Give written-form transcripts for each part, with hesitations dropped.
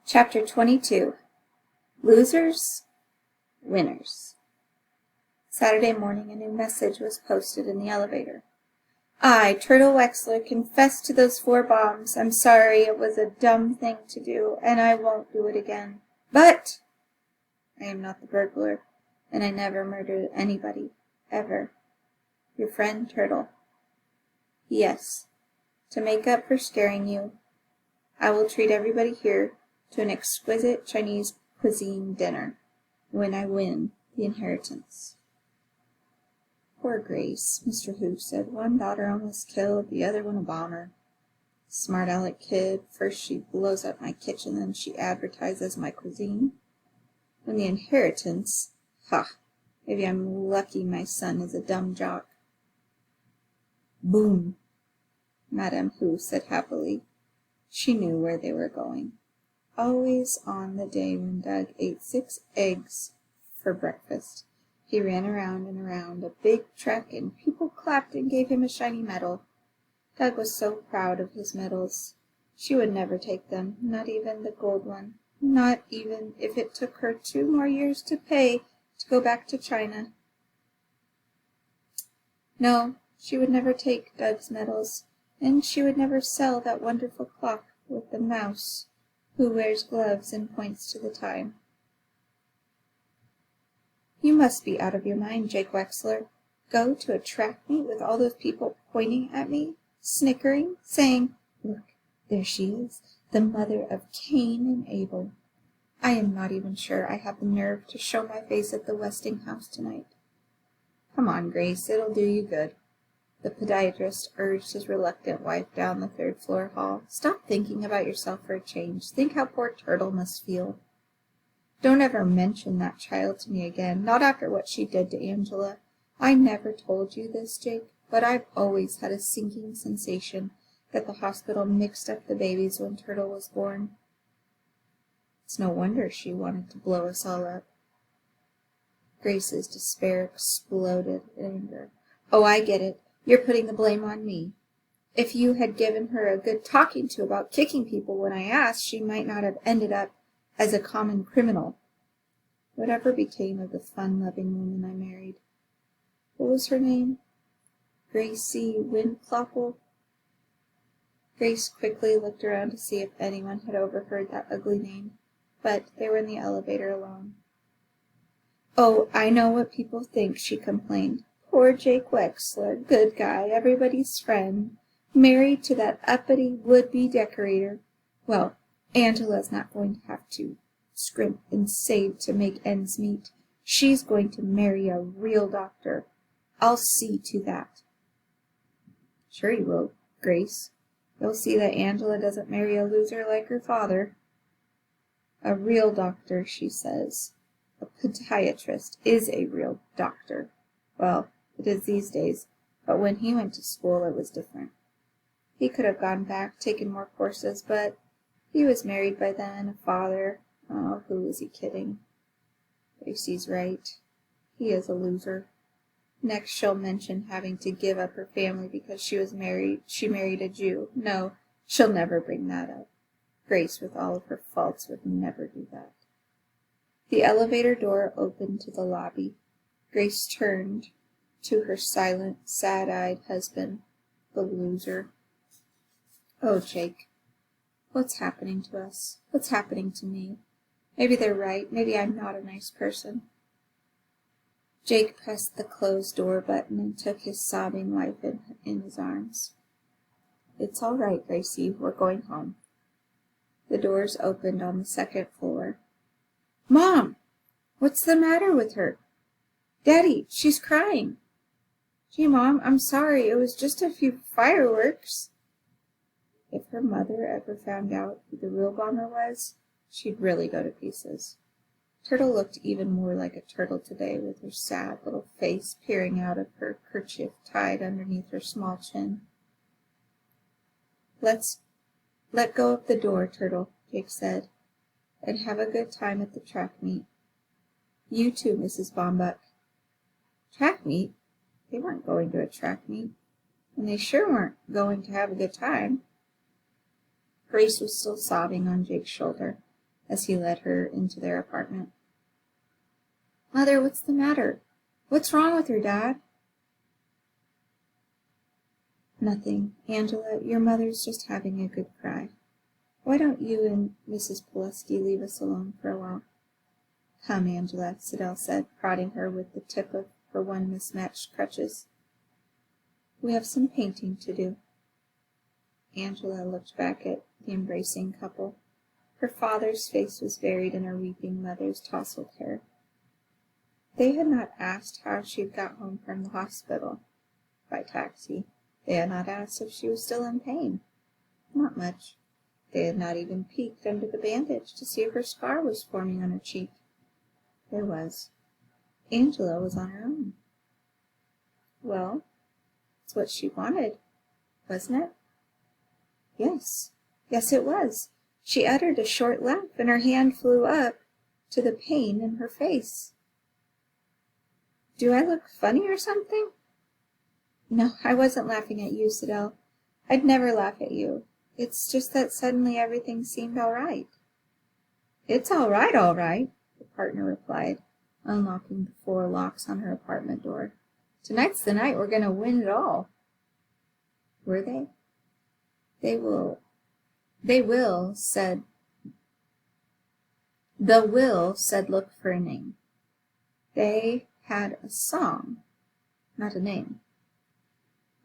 Chapter 22. Losers, Winners. Saturday morning, a new message was posted in the elevator. I, Turtle Wexler, confess to those 4 bombs. I'm sorry, it was a dumb thing to do, and I won't do it again. But I am not the burglar, and I never murdered anybody, ever. Your friend, Turtle. Yes, to make up for scaring you, I will treat everybody here to an exquisite Chinese cuisine dinner when I win the inheritance. Poor Grace, Mr. Hu said. One daughter almost killed, the other one a bomber. Smart aleck kid. First she blows up my kitchen, then she advertises my cuisine. When the inheritance, maybe I'm lucky my son is a dumb jock. Boom, Madame Hu said happily. She knew where they were going. Always on the day when Doug ate 6 eggs for breakfast, he ran around and around a big truck, and people clapped and gave him a shiny medal. Doug was so proud of his medals. She would never take them, not even the gold one, not even if it took her 2 more years to pay to go back to China. No, she would never take Doug's medals, and she would never sell that wonderful clock with the mouse who wears gloves and points to the time. You must be out of your mind, Jake Wexler. Go to a track meet with all those people pointing at me, snickering, saying, Look, there she is, the mother of Cain and Abel. I am not even sure I have the nerve to show my face at the Westinghouse tonight. Come on, Grace, it'll do you good. The podiatrist urged his reluctant wife down the 3rd floor hall. Stop thinking about yourself for a change. Think how poor Turtle must feel. Don't ever mention that child to me again, not after what she did to Angela. I never told you this, Jake, but I've always had a sinking sensation that the hospital mixed up the babies when Turtle was born. It's no wonder she wanted to blow us all up. Grace's despair exploded in anger. Oh, I get it. You're putting the blame on me. If you had given her a good talking to about kicking people when I asked, she might not have ended up as a common criminal. Whatever became of the fun-loving woman I married? What was her name? Gracie Windploppel? Grace quickly looked around to see if anyone had overheard that ugly name, but they were in the elevator alone. Oh, I know what people think, she complained. Poor Jake Wexler, good guy, everybody's friend, married to that uppity would-be decorator. Well, Angela's not going to have to scrimp and save to make ends meet. She's going to marry a real doctor. I'll see to that. Sure you will, Grace. You'll see that Angela doesn't marry a loser like her father. A real doctor, she says. A podiatrist is a real doctor. Well, it is these days, but when he went to school it was different. He could have gone back, taken more courses, but he was married by then, a father. Oh, who was he kidding? Gracie's right. He is a loser. Next she'll mention having to give up her family because she married a Jew. No, she'll never bring that up. Grace, with all of her faults, would never do that. The elevator door opened to the lobby. Grace turned to her silent, sad-eyed husband, the loser. Oh, Jake, what's happening to us? What's happening to me? Maybe they're right. Maybe I'm not a nice person. Jake pressed the closed door button and took his sobbing wife in his arms. It's all right, Gracie. We're going home. The doors opened on the 2nd floor. Mom! What's the matter with her? Daddy, she's crying. Gee, Mom, I'm sorry. It was just a few fireworks. If her mother ever found out who the real bomber was, she'd really go to pieces. Turtle looked even more like a turtle today, with her sad little face peering out of her kerchief tied underneath her small chin. Let go of the door, Turtle, Jake said, and have a good time at the track meet. You too, Mrs. Bombuck. Track meet? They weren't going to a track meet, and they sure weren't going to have a good time. Grace was still sobbing on Jake's shoulder. as he led her into their apartment. "Mother, what's the matter? What's wrong with her, Dad?" "Nothing, Angela. Your mother's just having a good cry. Why don't you and Mrs. Pulaski leave us alone for a while?" "Come, Angela," Siddell said, prodding her with the tip of her one mismatched crutches. "We have some painting to do." Angela looked back at the embracing couple. Her father's face was buried in her weeping mother's tousled hair. They had not asked how she had got home from the hospital. By taxi. They had not asked if she was still in pain. Not much. They had not even peeked under the bandage to see if her scar was forming on her cheek. There was. Angela was on her own. Well, it's what she wanted, wasn't it? Yes. Yes, it was. She uttered a short laugh, and her hand flew up to the pain in her face. "Do I look funny or something?" "No, I wasn't laughing at you, Siddell. I'd never laugh at you. It's just that suddenly everything seemed all right." "It's all right," the partner replied, unlocking the 4 locks on her apartment door. "Tonight's the night we're going to win it all." Were they? They will, said. The will said look for a name. They had a song, not a name.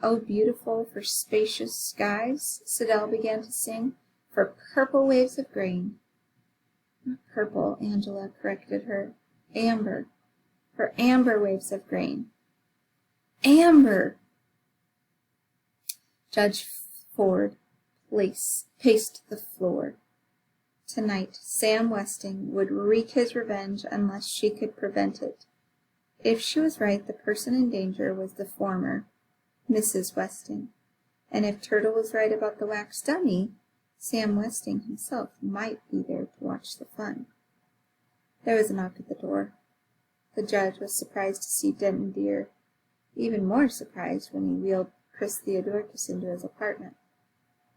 "Oh, beautiful for spacious skies," Siddell began to sing, "for purple waves of grain." "Not purple," Angela corrected her. "Amber. For amber waves of grain." "Amber!" Judge Ford paced the floor. Tonight, Sam Westing would wreak his revenge unless she could prevent it. If she was right, the person in danger was the former, Mrs. Westing. And if Turtle was right about the wax dummy, Sam Westing himself might be there to watch the fun. There was a knock at the door. The judge was surprised to see Denton Deer, even more surprised when he wheeled Chris Theodorkis into his apartment.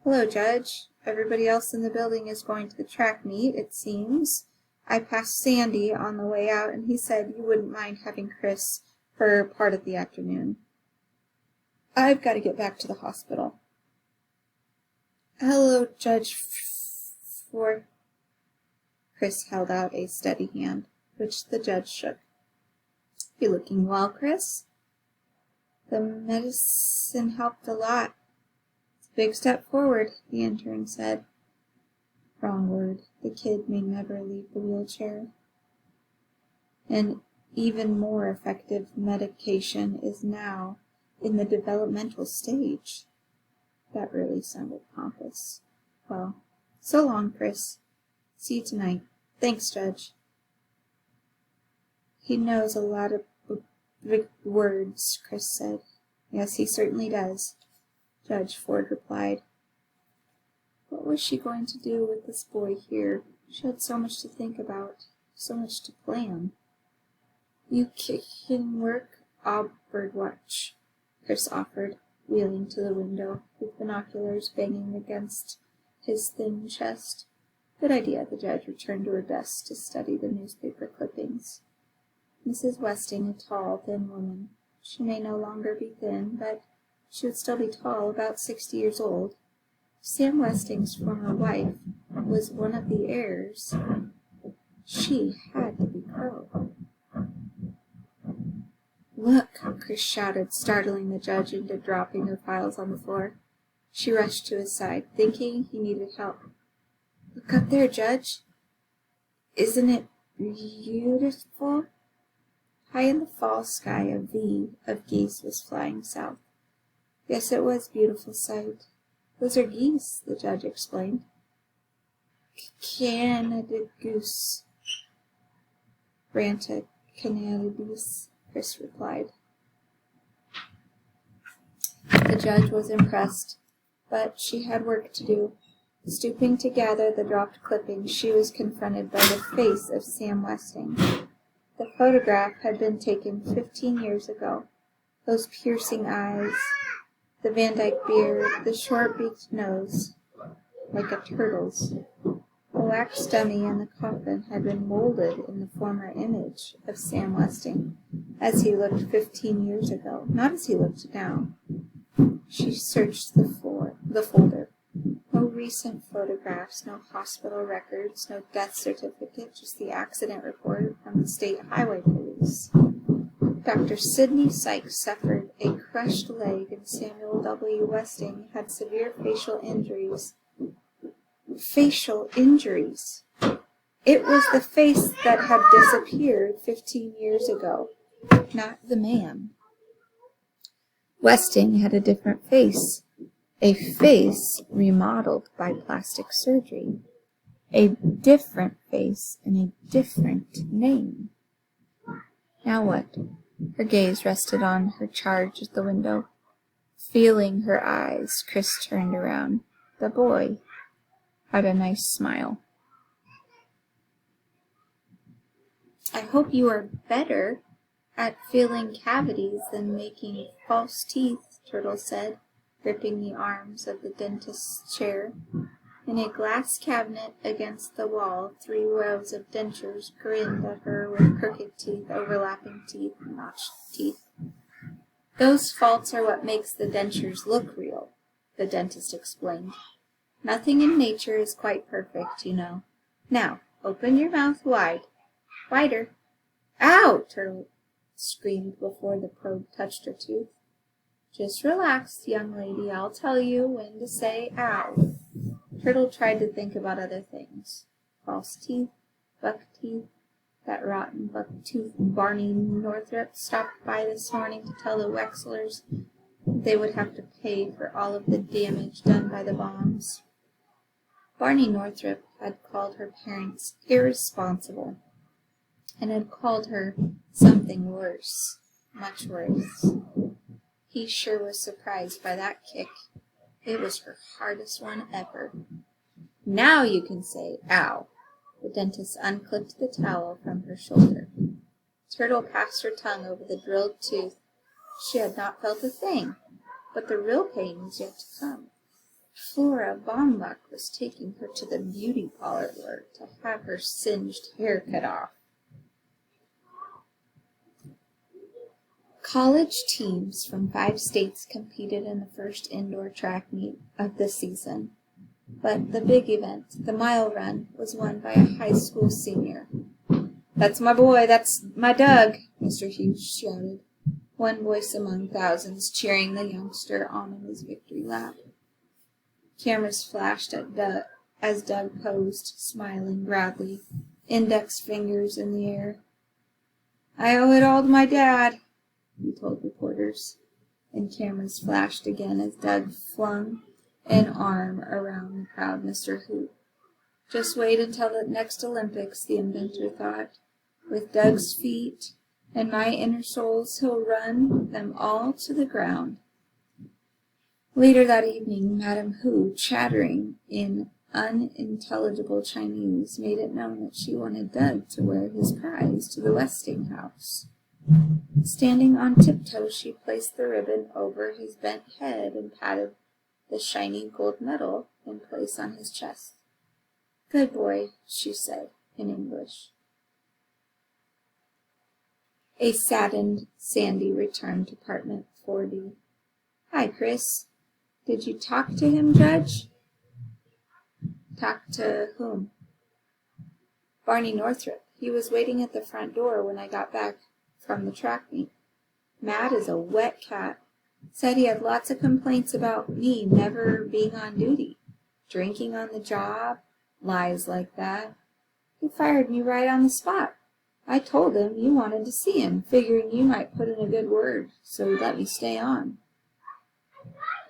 "Hello, Judge. Everybody else in the building is going to the track meet, it seems. I passed Sandy on the way out, and he said you wouldn't mind having Chris for part of the afternoon. I've got to get back to the hospital." "Hello, Judge Ford." Chris held out a steady hand, which the judge shook. "You looking well, Chris?" "The medicine helped a lot. It's a big step forward," the intern said. "Wrong word. The kid may never leave the wheelchair. An even more effective medication is now in the developmental stage." That really sounded pompous. "Well, so long, Chris. See you tonight. Thanks, Judge." "He knows a lot of big words," Chris said. "Yes, he certainly does," Judge Ford replied. What was she going to do with this boy here? She had so much to think about, so much to plan. "You can work Birdwatch," Chris offered, wheeling to the window, with binoculars banging against his thin chest. "Good idea." The judge returned to her desk to study the newspaper clippings. Mrs. Westing, a tall, thin woman. She may no longer be thin, but she would still be tall, about 60 years old. Sam Westing's former wife was one of the heirs. She had to be Pearl. "Look!" Chris shouted, startling the judge into dropping her files on the floor. She rushed to his side, thinking he needed help. "Look up there, Judge. Isn't it beautiful?" High in the fall sky, a V of geese was flying south. Yes, it was a beautiful sight. "Those are geese," the judge explained. "Canada goose." "Branta Canadis," Chris replied. The judge was impressed, but she had work to do. Stooping to gather the dropped clippings, she was confronted by the face of Sam Westing. The photograph had been taken 15 years ago. Those piercing eyes, the Van Dyke beard, the short beaked nose, like a turtle's. The wax dummy in the coffin had been molded in the former image of Sam Westing, as he looked 15 years ago, not as he looked now. She searched the folder. No recent photographs, no hospital records, no death certificate, just the accident report from the State Highway Police. Dr. Sidney Sykes suffered a crushed leg, and Samuel W. Westing had severe facial injuries. Facial injuries! It was the face that had disappeared 15 years ago, not the man. Westing had a different face. A face remodeled by plastic surgery. A different face and a different name. Now what? Her gaze rested on her charge at the window. Feeling her eyes, Chris turned around. The boy had a nice smile. I hope you are better at filling cavities than making false teeth, Turtle said, gripping the arms of the dentist's chair. In a glass cabinet against the wall, 3 rows of dentures grinned at her with crooked teeth, overlapping teeth, and notched teeth. Those faults are what makes the dentures look real, the dentist explained. Nothing in nature is quite perfect, you know. Now, open your mouth wide. Wider. Ow! Turtle screamed before the probe touched her tooth. Just relax, young lady. I'll tell you when to say ow. Turtle tried to think about other things. False teeth, buck teeth, that rotten buck-toothed Barney Northrop stopped by this morning to tell the Wexlers they would have to pay for all of the damage done by the bombs. Barney Northrop had called her parents irresponsible, and had called her something worse, much worse. He sure was surprised by that kick. It was her hardest one ever. Now you can say, ow. The dentist unclipped the towel from her shoulder. Turtle passed her tongue over the drilled tooth. She had not felt a thing, but the real pain was yet to come. Flora Baumbach was taking her to the beauty parlor to have her singed hair cut off. College teams from 5 states competed in the first indoor track meet of the season. But the big event, the mile run, was won by a high school senior. "That's my boy, that's my Doug," Mr. Hughes shouted, one voice among thousands cheering the youngster on in his victory lap. Cameras flashed at Doug as Doug posed, smiling proudly, index fingers in the air. "I owe it all to my dad," he told reporters, and cameras flashed again as Doug flung an arm around the proud Mr. Hoop. Just wait until the next Olympics, the inventor thought. With Doug's feet and my inner soles, he'll run them all to the ground. Later that evening, Madame Hu, chattering in unintelligible Chinese, made it known that she wanted Doug to wear his prize to the Westing house. Standing on tiptoe, she placed the ribbon over his bent head and patted the shiny gold medal in place on his chest. "Good boy," she said in English. A saddened Sandy returned to apartment 4D. "Hi, Chris. Did you talk to him, Judge?" "Talk to whom?" "Barney Northrop. He was waiting at the front door when I got back from the track meet. Mad as a wet cat. Said he had lots of complaints about me never being on duty. Drinking on the job, lies like that. He fired me right on the spot. I told him you wanted to see him, figuring you might put in a good word, so he let me stay on."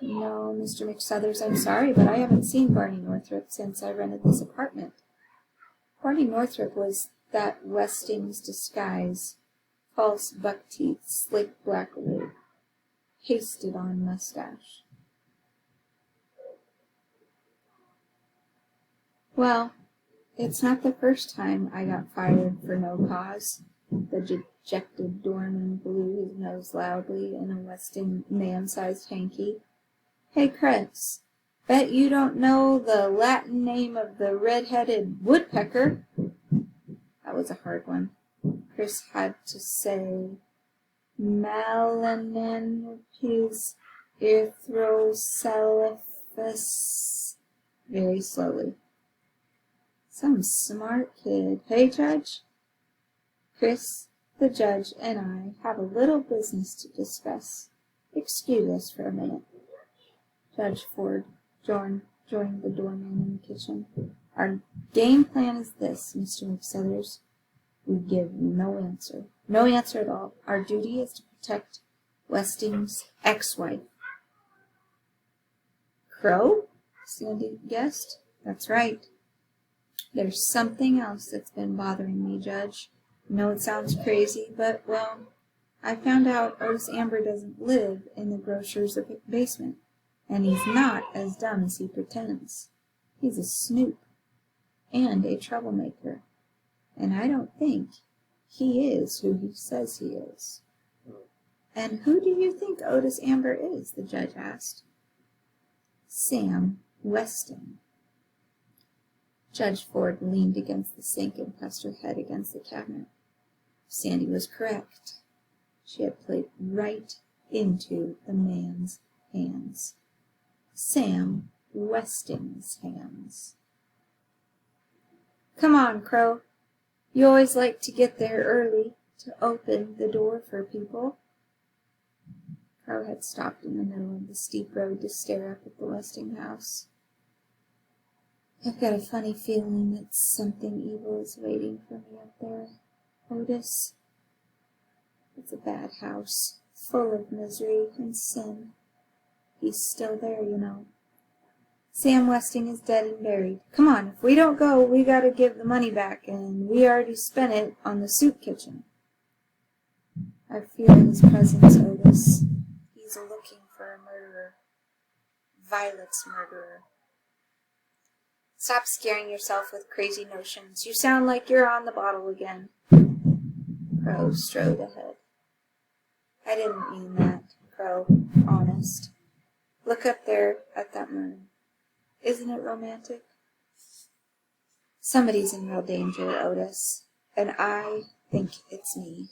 "No, Mr. McSuthers, I'm sorry, but I haven't seen Barney Northrop since I rented this apartment." Barney Northrop was that Westing's disguise. False buck teeth, slick black wig, pasted-on mustache. "Well, it's not the first time I got fired for no cause." The dejected doorman blew his nose loudly in a Westing man-sized hanky. "Hey, Chris, Bet you don't know the Latin name of the red-headed woodpecker. That was a hard one. Chris had to say Melanopes erythrocephalus very slowly. Some smart kid. Hey, Judge? Chris, the judge, and I have a little business to discuss. Excuse us for a minute. Judge Ford joined the doorman in the kitchen. Our game plan is this, Mr. McSuthers. We give no answer. No answer at all. Our duty is to protect Westing's ex-wife. Crow? Sandy guessed. That's right. There's something else that's been bothering me, Judge. I know it sounds crazy, but, well, I found out Otis Amber doesn't live in the grocer's basement, and he's not as dumb as he pretends. He's a snoop and a troublemaker, and I don't think he is who he says he is. And who do you think Otis Amber is? The judge asked. Sam Westing. Judge Ford leaned against the sink and pressed her head against the cabinet. Sandy was correct. She had played right into the man's hands. Sam Westing's hands. Come on, Crow. You always like to get there early to open the door for people. Crow had stopped in the middle of the steep road to stare up at the Westing house. I've got a funny feeling that something evil is waiting for me up there, Otis. It's a bad house, full of misery and sin. He's still there, you know. Sam Westing is dead and buried. Come on, if we don't go, we gotta give the money back, and we already spent it on the soup kitchen. I fear his presence, Otis. He's looking for a murderer. Violet's murderer. Stop scaring yourself with crazy notions. You sound like you're on the bottle again. Crow strode ahead. I didn't mean that, Crow. Honest. Look up there at that moon. Isn't it romantic? Somebody's in real danger, Otis, and I think it's me.